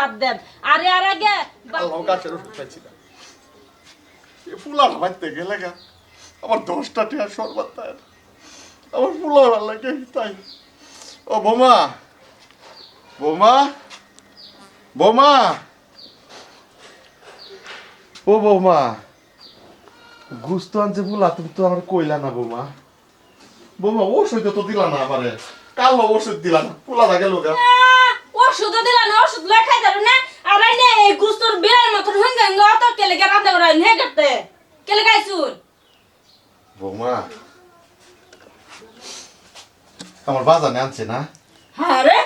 বাদ দেন আরে আর আগে আল্লাহ গাছের ওষুধ খাইছি না এ ফুলার বাড়তে গেলে গা আমার 10টা টিয়া শরবত তাই আমার ফুলার লাগে তাই ও বোমা বোমা বোমা ও বৌমা গুস্ত আনছে ফুলা তুমি তো আমার কইলা না বৌমা বৌমা ওষুধ তো দিলা না আমারে কালো ওষুধ দিলা না ফুলা গেল গা ওষুধ দিলা না ওষুধ লেখাই যাবে না আর না এই গুস্তর বিরার মতন হইঙ্গা হইঙ্গা অত কেলে গে রান্না করা নে করতে কেলে গাইছুন বৌমা আমার বাজানে আনছে না আরে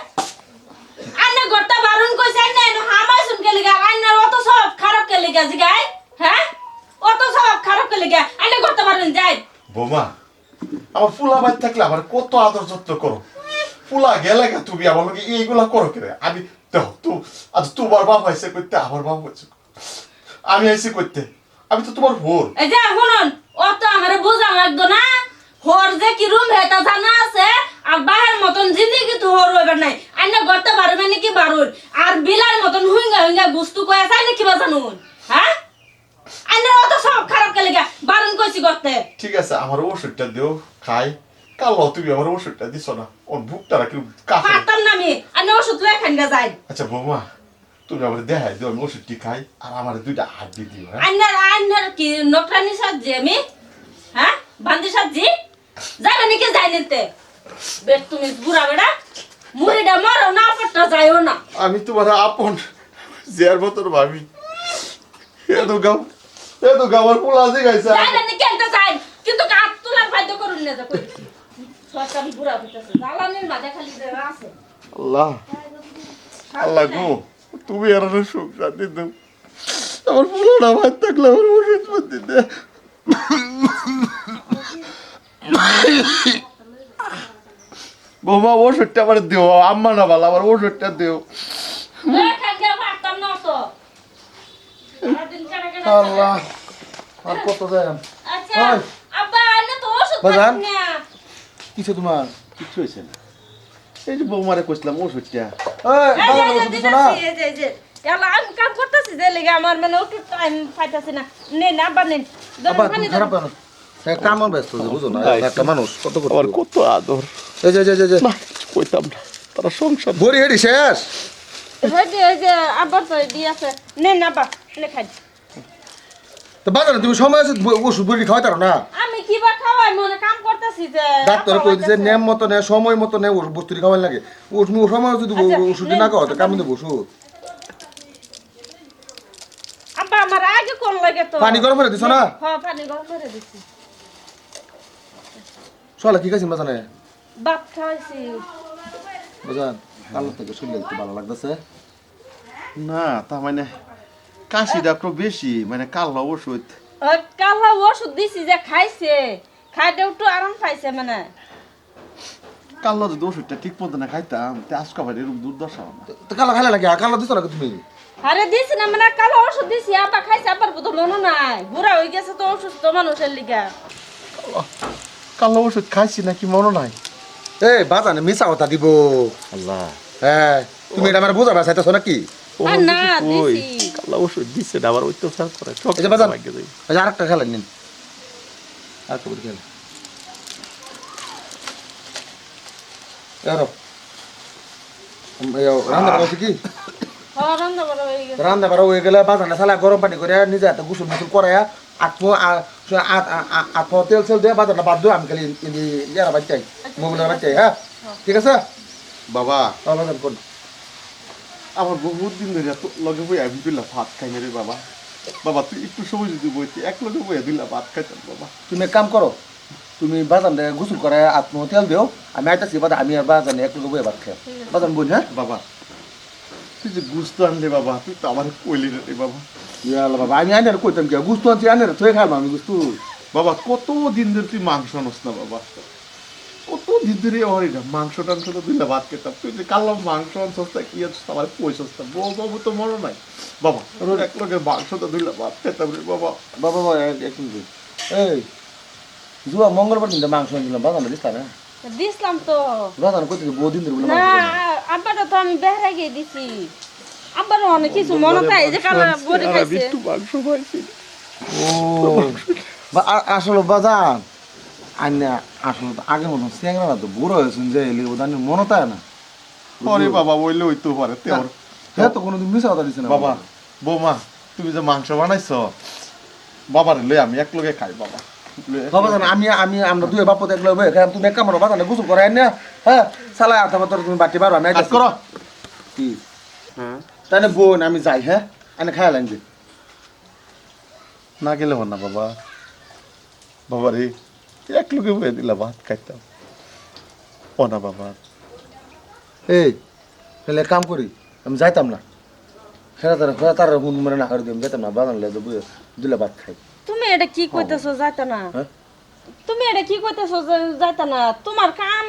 আন্না গর্তা বারণ কইছে না হামাই শুন কেলে গা আন্নার অত সব খারাপ কেলে গা জিগাই হ্যাঁ অত সব খারাপ কেলে গা আন্না গর্তা বারণ যাই বৌমা আমার ফুলা ভাই থাকলে আমার কত আদর যত্ন করো ফুলা গেলে গা তুমি আমার লোকে এইগুলা করো কেন আমি দেখো তো আজ তোমার বাপ হয়েছে করতে আমার বাপ হয়েছে আমি আইসি করতে আমি তো তোমার ভোর এই যে শুনুন অত আমারে বুঝা লাগতো না হর যে কি রুম হেতা জানা আছে আর বাহের মতন জিন্দগি তো হর হইবার নাই আইনা গর্তে বারবে নাকি বারুন আর বিলার মতন হুইঙ্গা হুইঙ্গা গুস্তু কয়া চাই নাকি বাজানুন হ্যাঁ আইনা অত সব খারাপ কে লাগা বারণ কইছি গর্তে ঠিক আছে আমার ওষুধটা দিও খাই কালো তুমি আমার ওষুধটা দিছো না ওর বুকটা রাখি কাফে পারতাম না আমি আইনা ওষুধ লয়ে খাইনা যাই আচ্ছা বৌমা তুমি আমার দেখাই দিও আমি ওষুধটি খাই আর আমার দুইটা হাত দিয়ে দিও হ্যাঁ আইনার কি নকরানি সাজি আমি হ্যাঁ বান্দি সাজি যাবে নাকি যাই নিতে বেট তুমি বুড়া বেড়া মুড়িটা মারো না পড়টা যাইও না আমি তোমার আপন জিয়ার মতন ভাবি এত গাও আমার পোলা আছে গাইছে যাবে নাকি কেনতে যাই কিন্তু কাট তোলার বাধ্য করুন না যা কই সরকার বুড়া হইতাছে জ্বালানির মাঝে খালি দেওয়া আছে আল্লাহ আল্লাহ গো তুমি আর সুখ শান্তি দাও আমার পোলাটা ভাত থাকলে আমার ওষুধ পাতি দে বৌমা ওষুধটা আমার দেও আম্মা না ভালো আমার ওষুধটা দেও আল্লাহ আর কত যায় আচ্ছা আব্বা আনে তো ওষুধ বাজান? খাচ্ছি না কিছু তোমার কিচ্ছু হয়েছে না এই যে বৌমারে কইছিলাম ওষুধটা এই এই বাজার যে ওষুধ দিছো না এই যে এলা আমি কাম করতেছি যে লেগে আমার মানে একটু টাইম পাইতাছি না নে না আব্বা নেন আবার তুমি খারাপ কেন কামও ব্যস্ত যে বুঝো না একটা মানুষ কত কত আমার কত আদর এই যে না কইতাম না তারা সংসার বড়ি হেডি শেষ এই যে আব্বার তো দি আছে নে না আব্বা নে খাই তো বাজারে তুমি সময় আছে ওষুধ বড়ি খাওয়াইতারো না আমি কিবা খাওয়াই মনে কাম করতেছি যে ডাক্তার কই দিছে নিয়ম মতো নে সময় মতো নে ওষুধ বস্তু খাওয়াই লাগে ওষুধ সময় যদি ওষুধ না খাওয়া তো কাম দেব ওষুধ আব্বা আমার আগে কোন লাগে তো পানি গরম করে দিছো না হ্যাঁ পানি গরম করে দিছি চলে কি খাইছিস বাজানে ভাত খাওয়াইছি বাজান কালো থেকে শুনলে একটু ভালো লাগতেছে না তা মানে কাশিটা একটু বেশি মানে কালো ওষুধ কালা ওষুধ দিছি যে খাইছে খাইতে একটু আরাম পাইছে মানে কালো যদি ওষুধটা ঠিক মতো না খাইতাম তে আজকে আবার এরকম দুর্দশা হবে না। তো কালো খাইলে নাকি কালো দিছো নাকি তুমি আরে দিছি না মানে কালা ওষুধ দিছি আব্বা খাইছে আবার তো মনে নাই বুড়া হয়ে গেছে তো অসুস্থ মানুষের লিগা কালো ওষুধ খাইছি নাকি মনে নাই এই বাজানে মিছা কথা দিব আল্লাহ হ্যাঁ তুমি এটা আমার বুঝাবা চাইতেছো নাকি না ওই দিছি কালো ওষুধ দিছে না আবার অত্যাচার করে এই যে বাজান এই যে আরেকটা খেলেন নিন আরেকটা বলি খেলেন রান্না করা কি হ্যাঁ রান্না বড় হয়ে গেছে রান্না করা হয়ে গেলে বাজানে সালা গরম পানি করে নিজে একটা গুসল মুসল করে আট তেল সেল দিয়ে বাজারটা বাদ দিও আমি খালি ইয়ারা বাচ্চাই মোবাইলের বাচ্চাই হ্যাঁ ঠিক আছে বাবা বাজান কোন আমার বহুত দিন ধরে লগে বই আমি দিলা ভাত খাই না রে বাবা বাবা তুই একটু সময় যদি বইতে এক লগে বইয়া দিলা ভাত খাইতাম বাবা তুমি এক কাম করো তুমি বাজান গোসল করে তেল দিও আমি আইতাছি বাদা আমি আর বাজানে একটু বইয়ে ভাত খাই বাজান বোন হ্যাঁ বাবা তুই যে গুস্ত আনলে বাবা তুই তো আমার কইলি না রে বাবা ইয়াল্লা বাবা আমি আইনের কইতাম কি গুস্তু আনছি আইনের তুই খাইলাম আমি গুস্তু বাবা কত দিন ধরে তুই মাংস আনস না বাবা কত দিন ধরে আমার এটা মাংস টাংস তো দিলে ভাত খেতাম তুই যে কালো মাংস আনসস্তা কি আনস আমার পয়সস্তা বউ বাবু তো মনে নাই বাবা তোর এক লগে মাংস তো দিলে ভাত খেতাম রে বাবা বাবা বাবা এক মিনিট এই জুয়া মঙ্গলবার দিন মাংস আনছিলাম বাজান দিস না দিছিলাম তো বাজান কইতে বহুদিন ধরে বলে না আব্বাটা তো আমি বেহরা গিয়ে দিছি আবার অনেক কিছু মনে তাই যে কালা বড়ি আর আমি খাইছে একটু মাংস পাইছি ও আসলে বাজান আইনা আসলে তো আগে মনে চেংরা না তো বুড়ো হয়েছেন যে এলি ওদানি মনে তাই না আরে বাবা বললে হইতে পারে তোর হ্যাঁ তো কোনোদিন মিশা কথা দিছে না বাবা বৌমা তুমি যে মাংস বানাইছো বাবারে লই আমি এক লগে খাই বাবা বাবা জান আমি আমরা দুই বাপ দেখলে হবে তুমি এক কামড় বাজানে গোসল করে না হ্যাঁ সালা আটা মাত্র তুমি বাটি পারো আমি কাজ করো কি তাই না বোন আমি যাই হ্যাঁ এনে খাই লাগবে না গেলে হন না বাবা বাবা রে এক লগে বয়ে দিলা ভাত খাইতাম ও না বাবা এই তাহলে কাম করি আমি যাইতাম না হেরা তার হুন মানে না করে দিম যাইতাম না বাজান লেগে বুঝে দিলে ভাত খাই তুমি এটা কি কইতেছো যাইতা না হ্যাঁ তুমি এটা কি কইতেছো যে যাইতা না তোমার কাম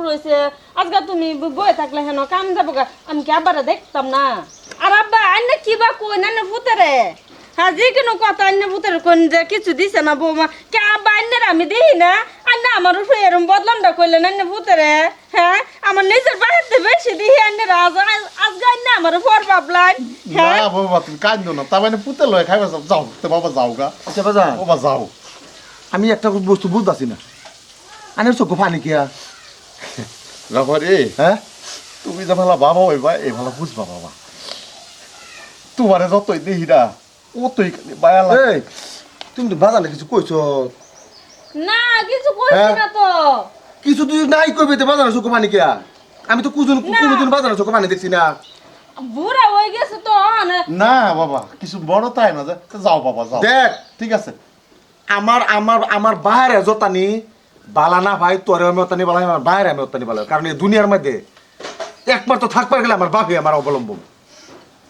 রয়েছে আজকে তুমি বয়ে থাকলে হেন কাম যাবো গা আমি কি আব্বারে দেখতাম না আর আব্বা আন্না কি বা কই না ভূতেরে হ্যাঁ যে কোনো কথা আন্না ভূতের কোন যে কিছু দিছে না বৌমা কে আব্বা আন্নার আমি দিই না আন্না আমার উপরে এরম বদলামটা কইলেন আন্না ভূতেরে হ্যাঁ আমার নিজের বাড়িতে বেশি দিই আন্নার আজকে আন্না আমার উপর ভাবলাম হ্যাঁ না বাবা তুমি কাঁদো না তার মানে পুতে লয় খাইবা যাও তো বাবা যাও গা আচ্ছা বাজান বাবা যাও আমি একটা বস্তু বুঝতেছি না আনের চোখ পানি কিয়া বাবা রে হ্যাঁ তুমি যে ভালো বাবা হইবা এই ভালো বুঝবা বাবা তোমারে যতই দেহি না অতই বায়া লাগে এই তুমি তো বাজানে কিছু কইছো না কিছু কইছি হ্যাঁ? না তো কিছু তুই নাই কইবে তো বাজানে চোখ পানি কিয়া আমি তো কোনোদিন বাজানে চোখ পানি দেখছি না বুড়া হয়ে গেছে তো না বাবা কিছু বড় তাই না যে যাও বাবা যাও দেখ ঠিক আছে আমার বাইরে যতানি বালা না ভাই তোরে আমি অতানি বালা আমার বাইরে আমি অতানি বালা কারণ এই দুনিয়ার মধ্যে একমাত্র থাকবার গেলে আমার বাপই আমার অবলম্বন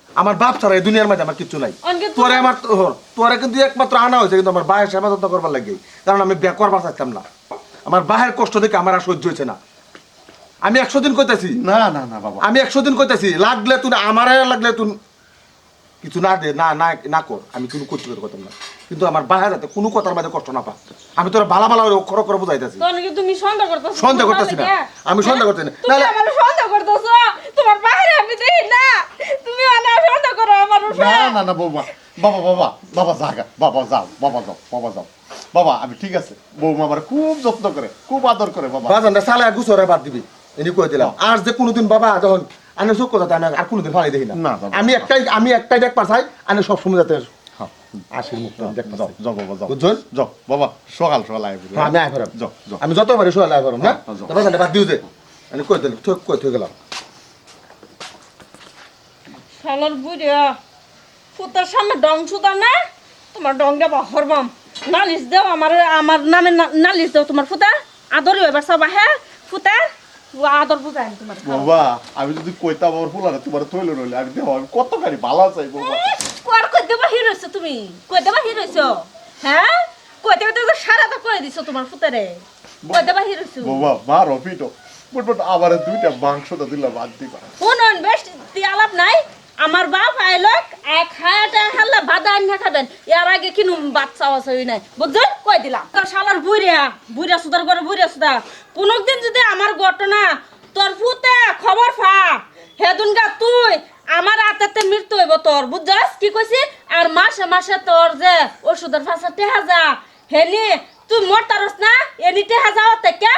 আমার বাপ ছাড়া এই দুনিয়ার মধ্যে আমার কিছু নাই অনেকে তো- তোরে আমার তোরে কিন্তু একমাত্র আনা হয়েছে কিন্তু আমার বাহের সেবা যত্ন করবার লাগে কারণ আমি বিয়ে করবার চাইতাম না আমার বাহের কষ্ট দেখে আমার আর সহ্য হয়েছে না আমি 100 দিন কইতাছি না না না বাবা আমি 100 দিন কইতাছি লাগলে তুই আমার লাগলে তুই কিছু না দে না না না কর আমি কোনো করতে করতাম না কিন্তু আমার বাহের হাতে কোনো কথার মধ্যে কষ্ট না পা আমি তোরা বালা বালা অক্ষর অক্ষর বুঝাইতাছি তো অনেকে তুমি সন্দেহ করতেছো সন্দেহ করতেছি না আমি সন্দেহ করতেছি না তুমি নাহলে আমার সন্দেহ করতেছো তোমার বাইরে আমি দেই না তুমি অনেক সন্দেহ করো আমার উপরে না না না বাবা বাবা বাবা বাবা জাগা বাবা যাও বাবা যাও বাবা যাও বাবা আমি ঠিক আছে বৌমা আমার খুব যত্ন করে খুব আদর করে বাবা বাজানটা সালা গুছরে বাদ দিবি এনি কই দিলাম আর যে কোনোদিন বাবা যখন আনে চোখ কথা আমি আর কোনোদিন ফালাই দেখি না না, বাবা। আমি একটাই দেখবার চাই আনে সব সময় যাতে আসির মুখ দেখবার যাও চাই যাও বাবা যাও বুঝছেন যাও বাবা সকাল সকাল আইবি হ্যাঁ, আমি আই ফেরাম যাও যাও আমি যত পারি সোয়া লাই ফেরাম না হ্যাঁ, যাও। বাজানটা বাদ দিও যে আমি কই দিলাম ঠিক কই থই গেলাম শালার বুড়িয়া ফুতার সামনে ডং সুদা না তোমার ডংটা হরবাম নালিশ দাও আমার নামে নালিশ দাও তোমার ফুতা আদর এবার সবা হ্যাঁ ফুতা আদর বুঝাই তোমার বাবা আমি যদি কইতাম আমার ফুলারে তোমার তৈল রইলে আমি দেবো আমি কত গাড়ি ভালো চাই বাবা কোয়ার কই দেবা হিরোইছো তুমি কই দেবা হিরোইছো হ্যাঁ কইতে কইতে তো সারা তো কই দিছো তোমার ফুতারে কই দেবা হিরোইছো বাবা মারো পিটো বুট আবার দুইটা মাংসটা দিলা বাদ দিবা শুনুন বেশ আলাপ নাই আমার বাপ আইলক এক হায়াটা হাল্লা বাদা আনিয়া খাবেন এর আগে কিনু বাচ্চা আছে নাই বুঝছেন কই দিলাম তোর শালার বুড়িয়া সুদার করে বুড়িয়া সুদা কোনদিন যদি আমার ঘটনা তোর ফুতে খবর ফা হেদুনগা তুই আমার আতাতে মৃত্যু হইব তোর বুঝছস কি কইছি আর মাসে মাসে তোর যে ওষুধের ফাঁসা টেহা যা হেনি তুই মরতারস না এনি টেহা যাও থেকে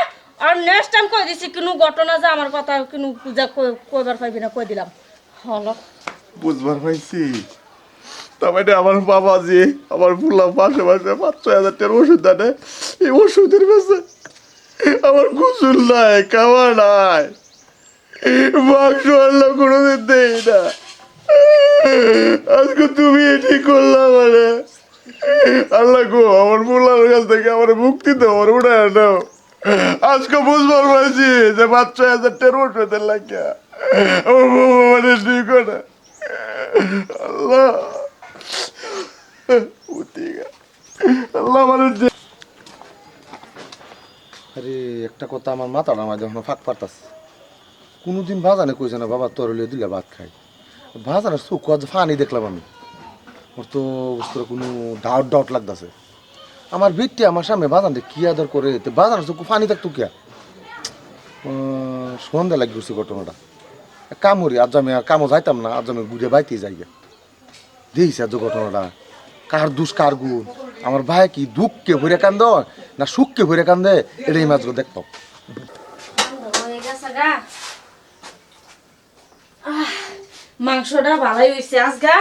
আর নেক্সট টাইম কই দিছি কিনু ঘটনা যা আমার কথা কিনু যা কইবার পাইবি না কই দিলাম হলো বুঝবার পাইছি তবে আমার বাবা যে আমার ফুলা পাশে পাশে 5-6 হাজার টাকার ওষুধ দেয় এই ওষুধের কাছে আমার গুসুল নাই খাওয়া নাই মাংস আল্লাহ কোনোদিন দেই না আজকে তুমি এটি করলাম মানে আল্লাহ গো আমার ফুলার কাছ থেকে আমার মুক্তি দাও আমার উঠায় নাও আজকে বুঝবার পাইছি যে 5-6 হাজার টাকার ওষুধের লাগিয়া আমার বাবা মানে ঠিক না আল্লাহ আল্লাহ মানে আরে একটা কথা আমার মাথাটা আমার যখন ফাঁক পারতাছে কোনোদিন ভাজানে কইছে না বাবা তোর হলে দিলে ভাত খাই ভাজানের চোখ ফানি দেখলাম আমি ওর তো বুঝতে কোনো ডাউট লাগতেছে আমার ভিটটি আমার সামনে বাজানতে কি আদর করে বাজানের চোখ ফানি থাকতো কিয়া সন্ধ্যা লাগি ঘুরছে ঘটনাটা কামড়ি আজ আমি আর কামও যাইতাম না, আজ আমি ঘুরে বাইতে যাই দেখছি আজ ঘটনাটা কার দুষ কার গুণ। আমার ভাই কি দুঃখকে ভরে কান্দ না সুখকে ভরে কান্দে এটাই মাঝে দেখতাম। হয়ে গেছে গা। মাংসটা ভালোই হয়েছে আজগা।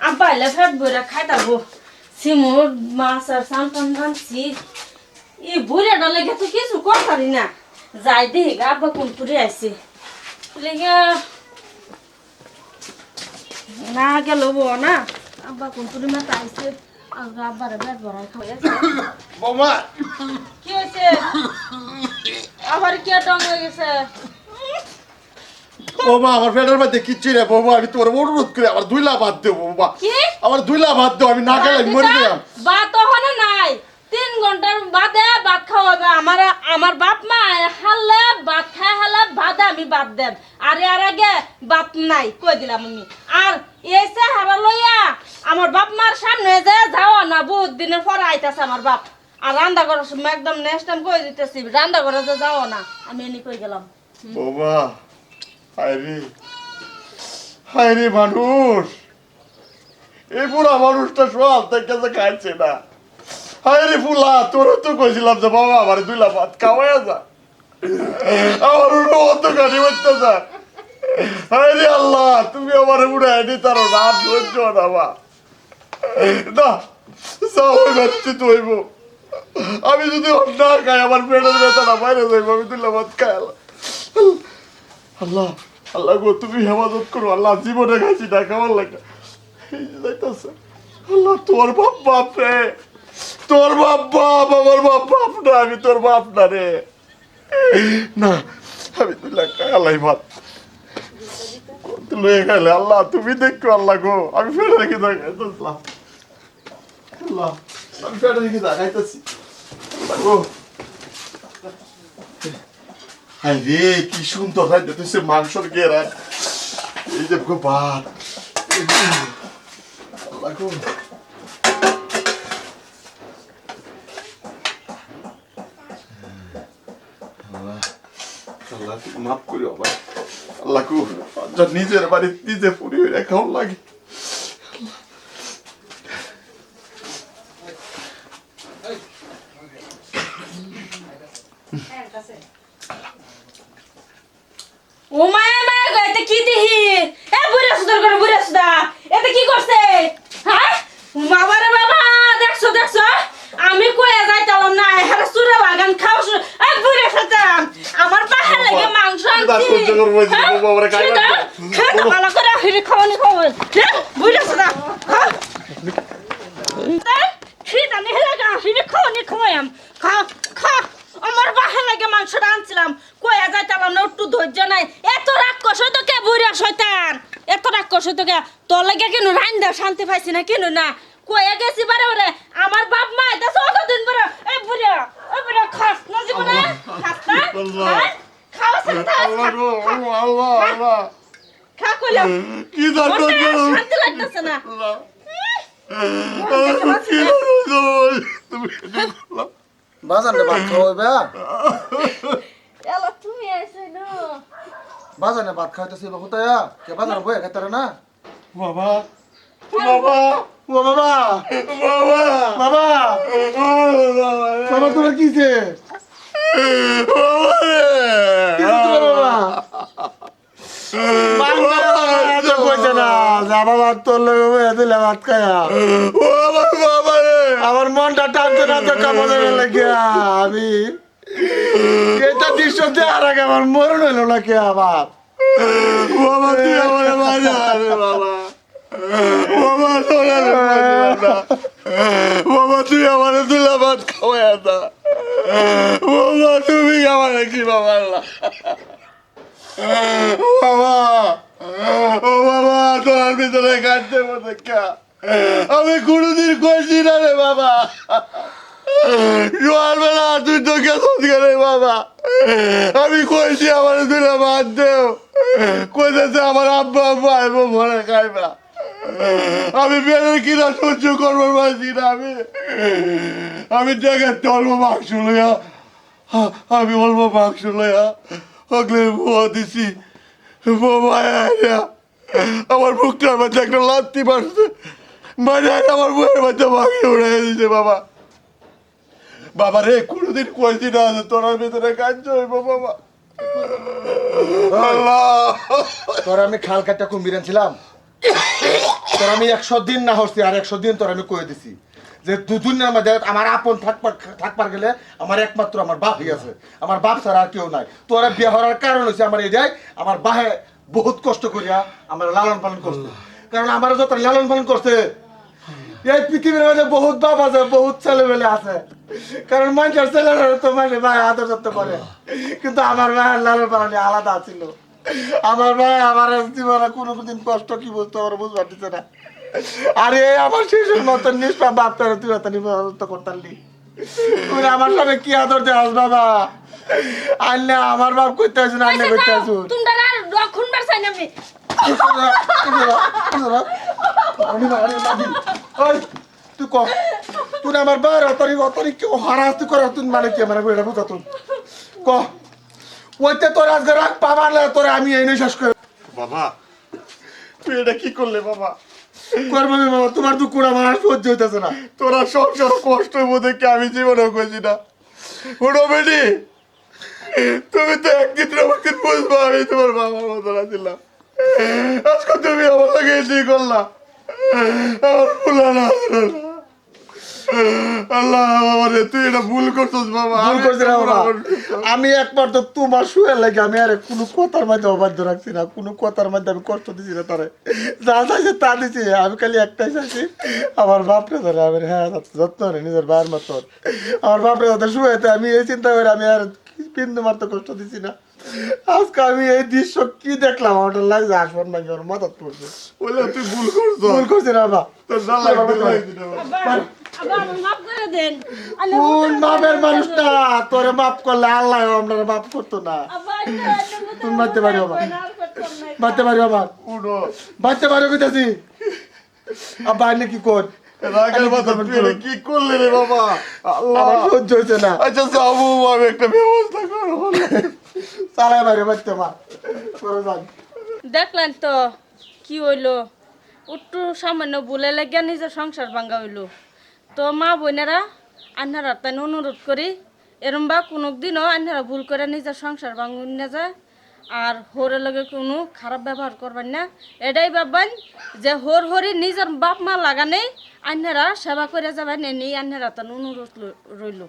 আব্বা এলে ফেট বইরা খাইতাবো। সিমুর মাছ আর সান রানছি। এই বুড়াটা লেগে তো কিছু করতারি না। যাই দেখি গা আব্বা কোন পুরে আইছে। লেগে না গেল না আব্বা কোন পুরে মাথা আইছে। আব্বারে পেট ভরাই খাওয়াইছে। বৌমা কি হয়েছে? আবার কি ডং হয়ে গেছে? বৌমা আমার পেটের মধ্যে কিচ্ছু নেই বৌমা, আমি তোমার অনুরোধ করে আমার 2 লাখ ভাত দেবো বৌমা। কি? আমার 2 লাখ ভাত দেবো, আমি না খেলে আমি মরে গেলাম। ভাত ওখানে নাই। 3 ঘন্টার বাদে ভাত খাওয়াবে। আমার বাপ মা হারলে ভাত খায়, হারলে বাদে আমি ভাত দেব। আর এর আগে ভাত নাই কই দিলাম আমি। আর এসে হারা লইয়া আমার বাপ মার সামনে যে যাও না, বহুত দিনের পর আইতাছে আমার বাপ। আর রান্না করার সময় একদম নেক্সট টাইম কই দিতেছি রান্না করে যে যাও না, আমি এনে কই গেলাম। বৌমা হায় রে মানুষ, এই বুড়া মানুষটা সব থেকে খাইছে না। হায় রে ফুলা, তোরও তো কইছিলাম যে বাবা আমার 2 লাখ ভাত খাওয়াইয়া যা, আমার অত গাড়ি হইতে যা। হায় রে আল্লাহ, তুমি আমার বুড়া এনে তারো না, আর সহ্য না বা না যাও ওই বাচ্চা তো হইব। আমি যদি না খাই আমার পেটের ব্যথাটা বাইরে যাইব, আমি 2 লাখ ভাত খাই। আল্লাহ আল্লাহ গো, তুমি হেফাজত করো আল্লাহ, জীবনে খাইছি না খাওয়ার লাগে এই যে যাইতাছে। আল্লাহ তোর বাপ বাপ রে, তোর বাপ বাপ, আমার বাপ বাপ না, আমি তোর বাপ না রে। না আমি 2 লাখ খাই আল্লাহ ভাত লয়ে খাইলে আল্লাহ তুমি দেখো আল্লাহ গো, আমি ফেলে রেখে দেখাইতাম আল্লাহ, আমি ফেলে রেখে দেখাইতেছি আল্লাহ গো। আরে কি সুন্দর রাইতেছে মাংসর গেরা, এই যে ভাত আল্লাহ গো। আল্লাহ তুমি মাফ করি আবার আল্লাহ গো, নিজের বাড়ি নিজে পুরি হয়ে খাওয়া লাগে। ও মায়া মায়া গো, এটা কি দিহি? এ বুড়া সুদর করে বুড়া সুদা, এটা কি করছে? হ্যাঁ বাবা রে বাবা, দেখছো দেখছো, আমি কইয়া যাইতাম না, এখানে চুরা বাগান খাও। এ বুড়া সুদা, আমার পাহাড় লাগে মাংস আনছি। খেতে ভালো করে হিরি খাওয়ানি খাওয়ান বুড়া সুদা। খিদা নি লাগা হিরি খাওয়ানি খাওয়াম। খা খা, আমার বাহার লাগে মাংসটা আনছিলাম, কইয়া যাইতাম না, একটু ধৈর্য নাই। এত রাক্ষস হইতো কে বুড়া শয়তান, এত রাক্ষস হইতো কে? তোর লাগে কেন রান্দা শান্তি পাইছি না কেন না, কইয়া গেছি বারে বারে আমার বাপ মা এটা কতদিন পরে। এই বুড়া ওই বুড়া খাস না জীবনে, খাস না? খাওয়া শান্তি খা কইলাম কি দরকার শান্তি লাগতেছে না। বাজান রে ভাত খাওয়াইবে, এলা তুমি আইছো না বাজানে ভাত খাওয়াইতেছে কোথায় কে বাজারে বয়ে খাইতারে না। বাবা বাবা বাবা বাবা বাবা বাবা তোমার কিছে আমার মনটা টানছে না তো কামড়ে লাগিয়া, আমি এটা দৃশ্য দেখার আগে আমার মরণ হইল না কে আবার। বাবা তুই আমার বাজার বাবা, বাবা বাবা তুই আমার 2 লাখ ভাত খাওয়াইয়া দা বাবা, তুমি আমার কি বাবা বাবা, ও বাবা তোর ভিতরে কাটতে দেখা আমি কোনোদিন কইছি না রে বাবা। জোয়ার বেলা তুই তো গেছে রে বাবা, আমি কইছি আমার 2 লাখ ভাত দেও, কইতেছে আমার আব্বা আব্বা আইব ভরে খাইবা। আমি বেড়ে কিনা সহ্য করবো পারছি না, আমি দেখে অল্প মাংস লইয়া, আমি অল্প মাংস লইয়া অগলে বুয়া দিছি, বাবা আমার বুকটার মধ্যে একটা লাত্তি মারছে, মানে আমার বউয়ের মধ্যে ভাঙিয়ে উড়াই দিছে বাবা। বাবা রে কোনোদিন কইছি না যে তোর ভিতরে কাজ হইব বাবা। আল্লাহ তোর আমি খাল কাটা কুম্ভীর আনছিলাম, তোর আমি 100 দিন না হচ্ছি, আর 100 দিন তোর আমি কয়ে দিছি যে দুনিয়ার মধ্যে আমার আপন থাকবার গেলে আমার একমাত্র আমার বাপই আছে, আমার বাপ ছাড়া আর কেউ নাই। তোরা বিয়ে হওয়ার কারণ হচ্ছে আমার এটাই, আমার বাহে বহুত কষ্ট করিয়া আমার লালন পালন করছে, কারণ আমার যত লালন পালন করছে এই পৃথিবীর মধ্যে বহুত বাপ আছে, বহুত ছেলেমেলে আছে, কারণ মানুষের ছেলেরা তো মানে ভাই আদর যত্ন করে, কিন্তু আমার ভাইয়ের লালন পালন আলাদা ছিল। আমার ভাই আমার জীবনে কোনোদিন কষ্ট কি বুঝতে আমার বুঝবার দিচ্ছে না। আরে আমার শিশুর মতন নিষ্পাপ বাপ তারা তুই অত নিবন্ধ করতালি, তুই আমার সামনে কি আদর দেওয়াস বাবা? আনলে আমার বাপ করতে আসুন, আনলে করতে আসুন। তোমরা রক্ষণ বারছাই না আমি তুই ক তুই আমার বার অতরি কেউ হারাস্তি করা তুই মানে কি মানে এটা বুঝা তুই ক ওইতে তোর আজকে রাখ পাবালে তোরে আমি এই নই শেষ করে। বাবা তুই এটা কি করলে বাবা? করবো বাবা, তোমার দুঃখ আমার সহ্য হইতেছে না। তোরা সংসার কষ্ট বোধকে আমি জীবনেও কইছি না। ওটা বেটি তুমি তো একদিন একদিন বুঝবো আমি তোমার বাবার মতন আছিলাম, আজকে তুমি আমার লাগে এটি করলা। আমার ফুলানা আল্লাহ বাবারে তুই এটা ভুল করছিস বাবা, ভুল করছি না বাবা। আমি একবার তো তোমার শুয়ে লাগে আমি আর কোনো কথার মধ্যে অবাধ্য রাখছি না, কোনো কথার মধ্যে আমি কষ্ট দিছি না তারে, যা চাইছে তা দিছি। আমি খালি একটাই চাইছি আমার বাপরে ধরে আমি হ্যাঁ যত্ন করে নিজের ভাইয়ের মতো আমার বাপরে ধরে শুয়েতে আমি এই চিন্তা করে আমি আর বিন্দু মারতে কষ্ট দিছি না। আজকে আমি এই দৃশ্য কি দেখলাম আমার লাগছে আসবার নাকি আমার মাথা পড়ছে। বলে তুই ভুল করছিস, ভুল করছি না বাবা, তোর না লাগবে লাগবে না বাবা। আবার আবার মাফ করে দেন। কোন বাপের মানুষ না তোরে মাফ করলে আল্লাহ আপনারা মাফ করতো না। আবার তুমি মারতে পারি বাবা, মারতে পারি বাবা, উঠো মারতে পারি কইতাছি। আব্বা আইনে কি কর রাগের মাথা তুই এটা কি করলে রে বাবা? আল্লাহ আমার সহ্য হইছে না। আচ্ছা যাবো আমি একটা ব্যবস্থা করবো। চালাই বাইরে মারতে মা করে যান। দেখলেন তো কি হইলো, একটু সামান্য ভুলে লাগিয়া নিজের সংসার ভাঙ্গা হইলো। তো মা বোনেরা আন্নারা তাই অনুরোধ করি এরম বা কোনো দিনও আন্নারা ভুল করে নিজের সংসার ভাঙুন না যায়, আর হোরে লগে কোনো খারাপ ব্যবহার করবেন না। এটাই ভাববেন যে হোর হরি নিজের বাপ মা লাগানে আন্নারা সেবা করে যাবেন, এনে আন্নারা তাই অনুরোধ রইল।